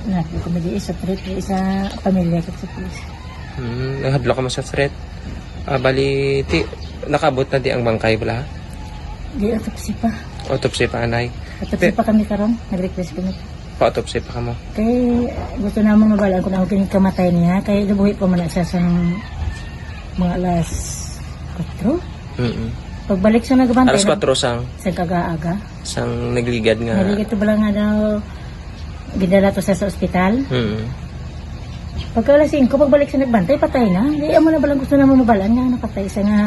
Nakikumili sa trip sa pamilya ko sa pulis. Nahadlo ka mo sa threat. Bali, nakabot na di ang bangkay bala? Di autopsy pa. Autopsy pa, anay. Autopsy pa kami karon, nag-request kami. Pa-autopsy pa ka mo. Kay gusto naman mabalaan kung ako kining kamatay niya. Kay nabuhi pa man siya sa mga alas 4. Pagbalik siya nagbantay. Alas 4 sang sa kagaaga. sang nagligad nga. Nagligad to bala nga daw gidala to sa ospital. Pagka alas 5, pagbalik siya nagbantay, patay na. Di amo na balang gusto naman mabalaan nga napatay siya nga.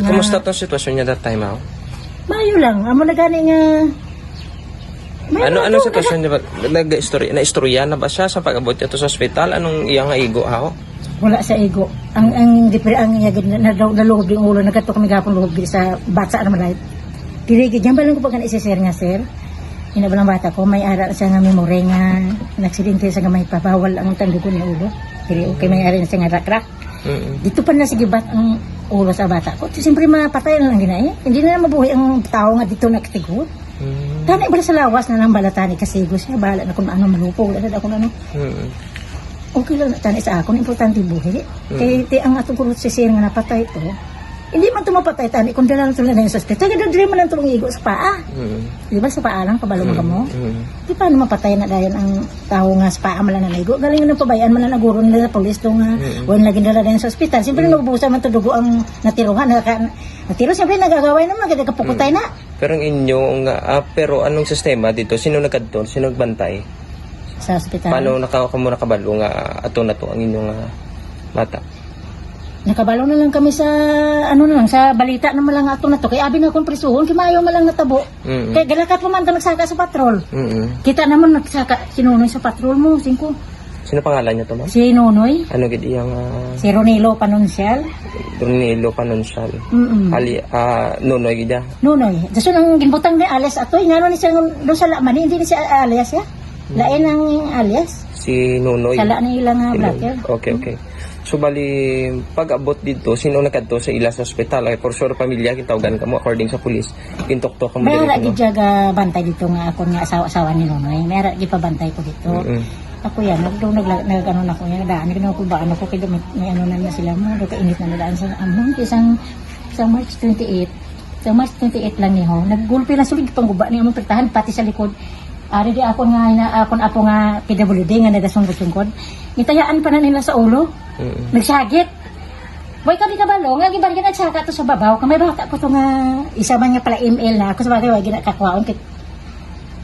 Kumusta tong sitwasyon niya that time, ako? Mayo lang. Amo na gani nga. Ano sitwasyon niya ba? Na-istorya na ba siya sa pag-abot niya to sa ospital? Anong iyang igo, ako? Wala sa ego. Ang yagid na naluhob yung ulo. Nagkato kami gapong luhob sa batsa na malay. Tirigid. Yan balang ko pagka na-isisir nga, sir. Inabalang bata ko, may ara siya nga memory nga naksidente sa nga may pabawal ang tandugo niya ulo. Pero okay, may ara na siya nga rak-rak. Dito pa na sigibat ang ulo sa bata ko. Siyempre mapatay na lang ginaya. Hindi na mabuhay ang tao nga dito nakatigo. Tanay bala sa lawas na lang balatani kasi siya. Bahala na kung ano malupo. Wala na kung ano. Okay lang na tanay sa akon. Importante buhay. Kaya ang atong kurot si sir nga napatay to. Hindi man tumapatay tani kung dala lang tulad na yung sa hospital. Kaya man lang tulong igo sa paa. Di ba sa paa lang, kabalo ka mo? Di paano mapatay na dayon ang tao nga sa paa malang na igo. Galing ng pabayaan man na naguro nila sa polis to nga. Walang laging dala na yung sa hospital. Siyempre nabubusa man to dugo ang natiruhan. Natiro siyempre nagagaway naman. Kaya kapukutay na. Pero ang inyo, pero anong sistema dito? Sino nagkadto? Sino nagbantay? Sa hospital. Paano nakabalo nga ato na to ang inyong bata? Nakabalo na lang kami sa sa balita na malang ato na to. Kaya abi na akong prisuhon, kimayo malang natabo. Kaya galakat mo man to nagsaka sa patrol. Kita naman nagsaka si Nonoy sa patrol mo, singko. Sino pangalan niya to, ma'am? Si Nonoy. Ano gid iyang Si Ronilo Panuncial. Ronilo Panuncial. Nonoy gid ya. Nonoy. Daso nang ginbutang ni alias atoy, ngano ni siya do sa laman, hindi ni siya alias ya. Lain ang alias. Si Nonoy. Sala ni ilang blacker. Okay. So bali pag-abot dito sino nakadto sa ila sa ospital ay for sure pamilya kitawagan kamo according sa pulis kintok-tok mo dito. Mayra gid jaga bantay dito nga ako nga asawa ni Nonoy. Mayra gid pa bantay ko dito. Ako yan nagano na ko yan daan gino ko ba ano ko kay may ano na sila mo do ka init na daan sa among isang March 28. Sa March 28 lang niho naggulpi na sulig pangguba ni among pertahan pati sa likod. Ari di ako nga PWD nga nagasungkod-sungkod. Itayaan pa na nila sa ulo. Nagsagit. Boy kami kabalo nga giban gina tsaka to sa babaw. Kamay bata ko to nga isa man nga pala email na ako sa bagay wa gina kakwaon kit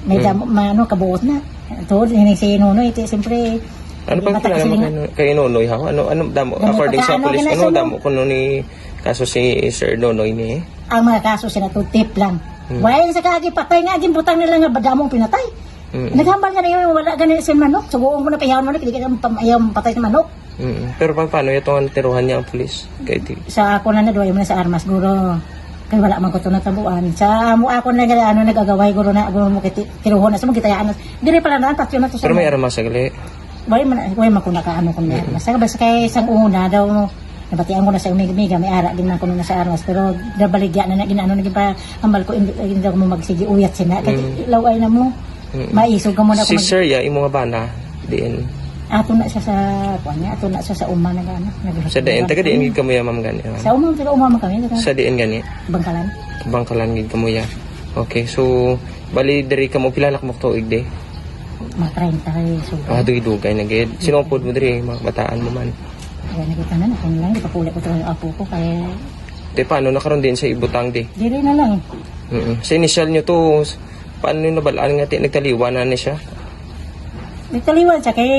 may damo kabuot na. To ini si Nonoy iti siyempre ano pang kinalaman kay Nonoy ha? Ano damo according sa pulis damo kuno ni kaso si Sir Nonoy ni? Ang mga kaso sila to tip lang. Why sa kagi patay nga gimbutang nila nga badamong pinatay. Naghambal nga niyo wala gani sa manok. Suguon mo na payaw manok dili ka ayaw patay sa manok. Pero paano itong tiruhan niya ang pulis kay ti? Sa ako na naduay mo na sa armas guro. Kay wala man ko to natabuan. Sa amo ako na nagagaway guro mo kay tiruhon na sa mo kitayaan. Dire pala na patyo na to sa. Pero may armas sagli. Way man ko nakaano kun may armas. Basta kay sang una daw nabatian ko na sa umiga may ara din man ko na sa armas pero nabaligya na ginano naging pa ambal ko hindi ko mo magsigi uyat sina kay laway na mo. Maisog ka muna si Sir ya imo nga bana diin. Ato na siya sa kuanya, ato na siya sa uma na gana. Sa diin taga diin gid kamuya ma'am gani. Sa uma man kami. Sa diin gani. Bangkalan. Bangkalan gid kamuya. Okay, so bali diri kamo pila na kamo tuig de. Mga 30 kay suga. Dugay na gid. Sino pod mo diri bataan mo man. Kaya nakita na kung lang ipapuli ko to yung apo ko kaya de paano nakaron din sa ibutang de. Dili na lang. Sa initial nyo to paano yung nabalaan nga nagtaliwan na ni siya? Nagtaliwan siya kay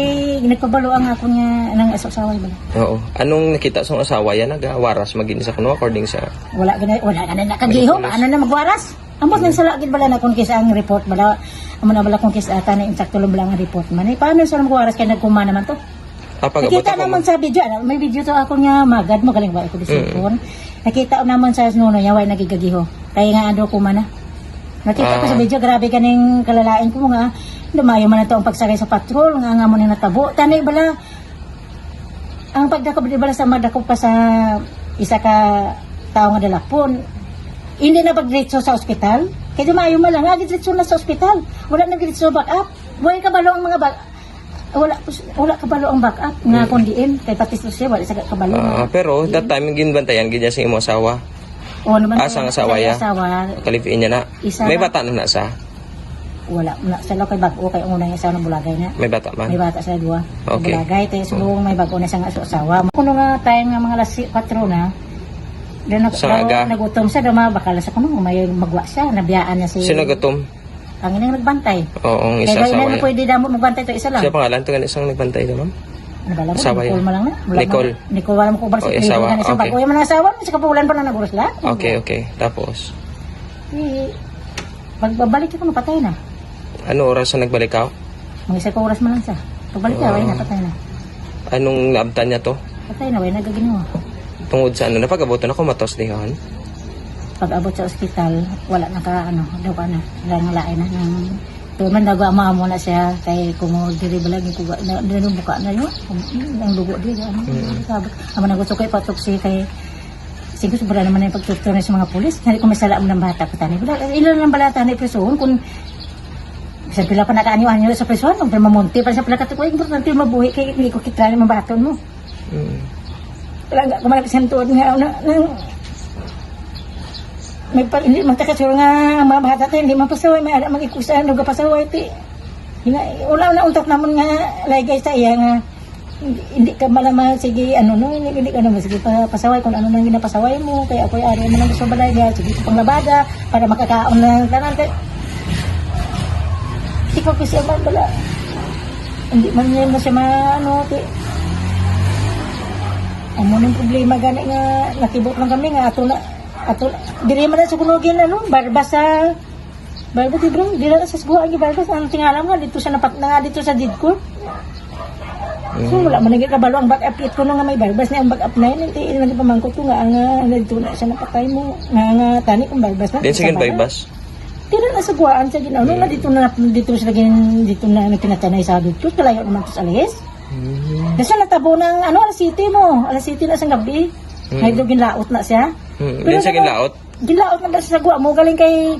nagpabalo ang ako niya ng asawa ba? Oo. Anong nakita sa asawa yan nagawaras magin sa kuno according sa wala gana nakagiho ano na magwaras? Ambot nang sala gid bala na kun kisa ang report bala amo na bala kun kisa ata na insakto lang ang report man. Paano sa magwaras kay nagkuma naman to? Nakita naman sa video, may video to ako nga magad mo galing ba ako di cellphone. Nakita naman sa Nonoy way nagigagiho. Kaya nga ando ko man. Nakita ko sa video grabe kaning kalalain ko nga lumayo man na to ang pagsakay sa patrol nga mo ni natabo. Tanay bala ang pagdako bala sa madako pa sa isa ka tao nga dalapon. Hindi na pagdiretso sa ospital. Kaya lumayo man lang, diretso na sa ospital. Wala na diretso back up. Buhay ka balo ang mga wala kabalo ang backup nga kundiin kay pati siya wala sa kabalo. Pero that time ginbantayan gid sa imong asawa. O naman Asa ang asawa ya? Asawa, Kalipin niya na. Isa May na. bata na sa. wala na sila kay bago kay una yung asawa ng bulagay na. May bata man. May bata sa duwa. Okay. Bulagay tayo sulong may bago na siyang asawa. Kuno nga time nga mga alas 4 na. Then Sa aga? nagutom siya, dama bakala sa kuno may magwa siya, nabiyaan niya si Sino gutom? ang inang nagbantay. Oo, ang isa Kaya asawa na niya. pwede damo magbantay to isa lang. Siya pangalan to kan isang nagbantay na ma'am? Ano ba lang? Asawa Nicole yan. mo lang na. Nicole. Nicole wala mo ko ba sa Oh, asawa, Isa okay. bago yung mga asawa, sa kapulan pa na naguros lahat. Okay. Tapos, Pagbabalik ko patay na. ano oras na nagbalik ka? Mga isa ko oras man lang siya. Pagbalik ka, na patay na. Anong naabtan niya to? Patay na, way nagaginawa. Tungod sa ano, napag-abutan ako matos dihan. Pag abot sa ospital, wala na ka, daw ka na. Lang lain na. Tuwa man nagawa mo na siya, kay kung diri ba lagi kuga, buka na yun. Ang dugo di, sabi. Amo na gusto ko ipatupsi kay siguro sobra naman yung pagtuturo sa mga pulis. Hindi ko masala mo ng bata ko tani. Ilan ng balata na ipresoon kung sa pila pa nakaanyo-anyo sa presoon, kung mamunti pa sa pila katiko, importante mabuhi kay hindi ko kitrani ng baton mo. Wala nga, kumalapit sa tuod nga, hindi magtakasuro nga ang mga bata tayo, hindi mapasaway, may ada mag-ikusan, huwag pasaway, wala na untok naman nga, lagay sa iya nga, hindi ka malamang, sige, hindi ka naman, sige, pasaway, kung ano nang ginapasaway mo, kaya ako'y ari mo nang gusto balay, sige, panglabada, para makakaon ng tanan, hindi ko kasi ang bala, hindi man yan na siya ang munang problema gani nga, nakibot lang kami nga, ato diri man na sa kunogin barbas di bro, diri na sa suguan gi barbas ang tingalam nga dito sa dito sa didko. So wala man naging kabalo ang backup kit ko nga may barbas na ang backup na yun, hindi man pamangkot ko nga dito na siya napatay mo nga tani kong barbas na. Din sige baybas. Diri na sa guwaan sa ginaw nga dito sa dito na nagtinatanay sa dito kalayo naman sa alis. Kasi natabo ng alas city mo, alas city na sa gabi. May ginlaot na siya. Din sa ginlaot? Ginlaot na ba sa gwa mo? Galing kay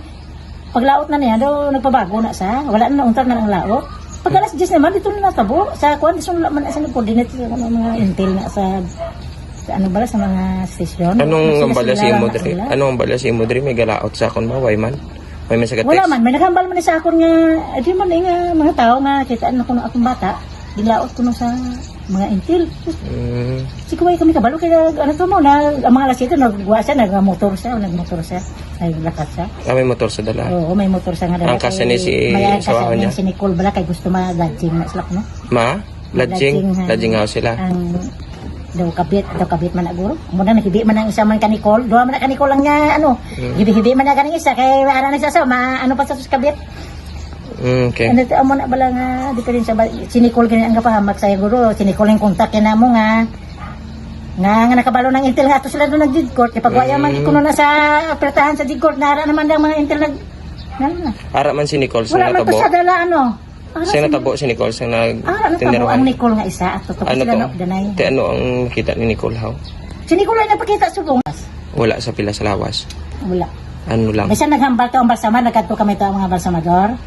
paglaot na niya, daw nagpabago na siya. Wala na nauntar na ng laot. Pag alas 10 naman, dito na natabo. Sa kuwan, dito na man sa nag-coordinate sa mga intel na sa sa mga station. Anong ambala si Imodri? Anong ambala si Imodri? May galaot sa akon ba? Way man? May message wala man. May naghambal man sa akon nga, di man nga mga tao nga, kitaan na ko ng akong bata. Ginlaot ko sa mga intel. Siguro kami kabalo kaya ang mga alas ito nagwa siya, nagmotor siya ay lakat siya. May motor sa dala. Oo, may motor siya nga dala. Ang kasi ni si sawa niya. Si Nicole bala kay gusto ma-lodging na sila no. Lodging house sila. Ang daw kabit man aguro. Muna nakibi man ang isa man ka Nicole. Duha man ka Nicole lang niya hibi man na kaning isa kay ara na sa pa sa kabit. Okay. Ano ito, amo na bala nga, di pa rin sa si Nicole ganyan ang kapahamak sa guro, si Nicole yung kontak na mo nga nakabalo ng intel nga to sila doon nag-didcourt, ipagwaya man kuno na sa apretahan sa didcourt, nara naman ang mga intel Ara man si Nicole sa wala man natabo. to sa dala Siya natabo si Nicole sa natabo ang Nicole nga isa at totoo ano sila to? danay. Ano ang kita ni Nicole how? Si Nicole ay napakita subong. Wala sa pila sa lawas. Wala. Ano lang? Basta naghambal to ang balsama, nagkadto kami to ang mga balsamador.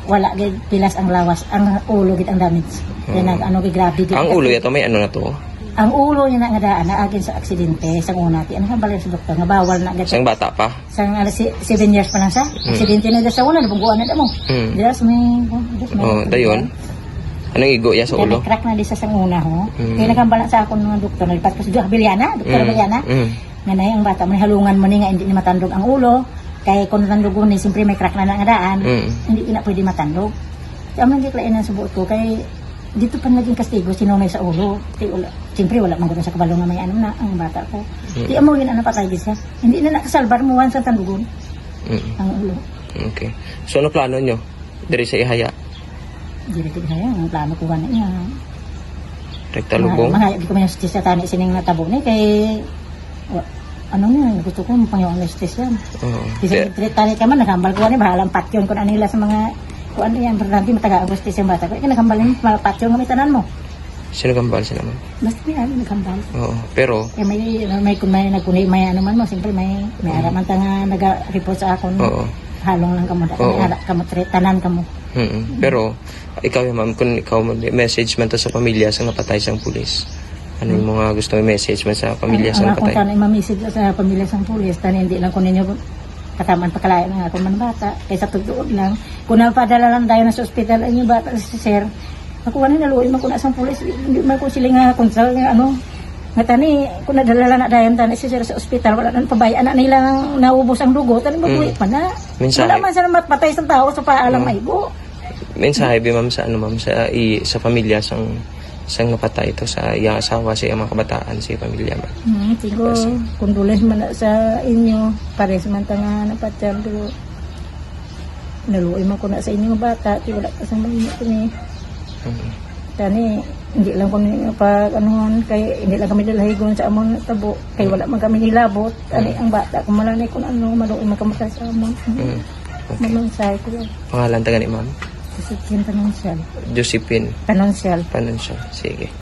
Wala gid pilas ang lawas, ang ulo gid ang damage. Kaya grabe gid. Ang ulo yato may ano na to? Ang ulo niya nga daan na agin sa aksidente sa una ti ang hambal sa doktor nga bawal na gid. Sang bata pa. Sang 7 years pa lang siya. Aksidente na sa una nabuguan na mo. Diras may dayon. Anong igo ya sa ulo? Crack na di sa una ho. Kaya nagambal sa akon ng doktor nalipat ko sa Biliana, Dr. Biliana. Nga ang bata mo halungan mo ni nga hindi ni matandog ang ulo. Kaya kung natandugon ni siyempre may crack na nga daan. Hindi na pwede matandog. Kaya man di klainan sa buot ko kay dito pa naging kastigo sinunay sa ulo. Siyempre wala man gud sa kabalo nga may na ang bata ko. Di amo gin patay di siya. Hindi na nakasalbar mo sa tandugon. Ang ulo. Okay. So ano plano nyo? Diri sa ihaya? Diri kaya ang plano ko gani nga. Rekta lubong? Mga di ko man sa tani sining natabo ni kay gusto ko pangyaw ang stress yan. Kasi tani ka man nakambal ko ni bahalang patyon ko nila sa mga kuan yan berarti mataga agustis yung bata ko kaya nakambal ni patyon nga may tanan mo. Sino kambal sila man? Basta may nakambal. Oo, pero may nagkuni may man mo siyempre may araman ta nga naga-report sa akon. Halong lang kamo da kamo tanan kamo. Pero ikaw ma'am, kung ikaw message man to sa pamilya sa napatay sang pulis. Ano yung mga gusto message man sa pamilya sa Ang akong napatay? tanong mamisig sa pamilya sang pulis, tani hindi lang ko ninyo kataman pakalayan ng akong man bata, kaysa tugtuod lang. Kung napadala lang tayo na sa ospital, ay yung bata si sir, ako wala naluoy man ko na sang pulis, hindi man ko sila nga konsal, nga ano, nga tani, kung nadala na dayan tani si sir sa ospital, wala nang pabayaan na nila nang naubos ang dugo, tani mabuhi pa na. Mensahe. Wala man sila matpatay sa tao sa paalang maigo. Mensahe bi ma'am sa ano ma'am sa pamilya sang napatay ito sa iyang asawa sa iyang mga kabataan sa iyang pamilya ma'am. Tigo, condolence man na sa inyo, pares man ta nga napatyan, pero naluoy man ko na sa inyo nga bata, kaya wala ka sa mga ito ni. Tani, hindi lang ko pag anuhan, kay hindi lang kami dalahigon sa amon tabo, kay wala man kami nilabot, ani ang bata, kung malanay kung ano, maluoy man kamatay sa amon. Mamansay ko yan. Pangalan taga ni ma'am? Josephine Panonsyal. Josephine Panonsyal. Panonsyal. Sige.